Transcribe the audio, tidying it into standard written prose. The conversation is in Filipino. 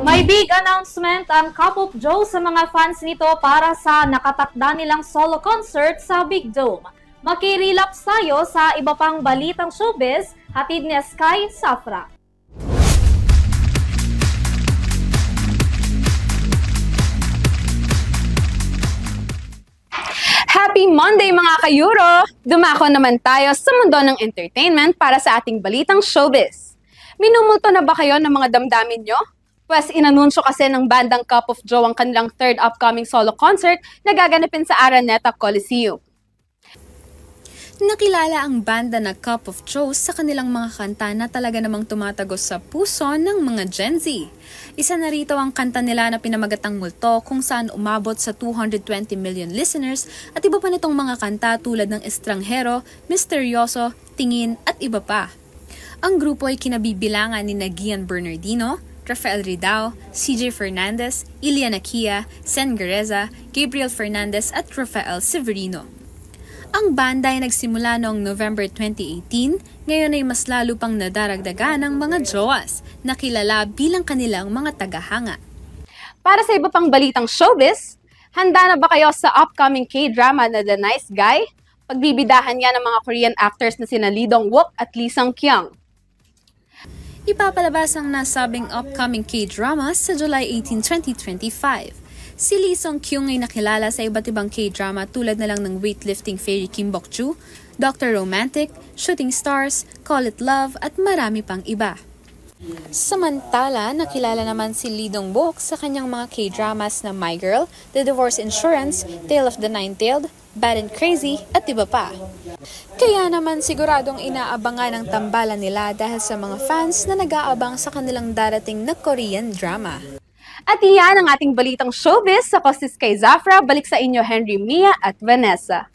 May big announcement ang Cup of Joe sa mga fans nito para sa nakatakda nilang solo concert sa Big Dome. Makirelaps tayo sa iba pang balitang showbiz, hatid ni Sky Safra. Happy Monday mga ka-Euro! Dumako naman tayo sa mundo ng entertainment para sa ating balitang showbiz. Minumulto na ba kayo ng mga damdamin nyo? Pues inanunsyo kasi ng bandang Cup of Joe ang kanilang third upcoming solo concert na gaganapin sa Araneta Coliseum. Nakilala ang banda na Cup of Joe sa kanilang mga kanta na talaga namang tumatagos sa puso ng mga Gen Z. Isa na rito ang kanta nila na pinamagatang Multo kung saan umabot sa 220 million listeners at iba pa nitong mga kanta tulad ng Estranghero, Misteryoso, Tingin at iba pa. Ang grupo ay kinabibilangan ni Gian Bernardino, Rafael Ridao, CJ Fernandez, Iliana Kia, Sen Gareza, Gabriel Fernandez at Rafael Severino. Ang banda ay nagsimula noong November 2018, ngayon ay mas lalo pang nadaragdagan ng mga jowas na kilala bilang kanilang mga tagahanga. Para sa iba pang balitang showbiz, handa na ba kayo sa upcoming K-drama na The Nice Guy? Pagbibidahan niya ng mga Korean actors na sina Lee Dong-wook at Lee Sung-kyung. Ipapalabas ang nasabing upcoming K-drama sa July 18, 2025. Si Lee Sung-kyung ay nakilala sa iba't ibang K-drama tulad na lang ng weightlifting fairy Kim Bok-joo, Dr. Romantic, Shooting Stars, Call It Love at marami pang iba. Samantala, nakilala naman si Lee Dong-wook sa kanyang mga K-dramas na My Girl, The Divorce Insurance, Tale of the Nine-Tailed, Bad and Crazy at iba pa. Kaya naman siguradong inaabangan ang tambalan nila dahil sa mga fans na nag-aabang sa kanilang darating na Korean drama. At iyan ang ating balitang showbiz. Ako si Sky Zafra. Balik sa inyo Henry, Mia at Vanessa.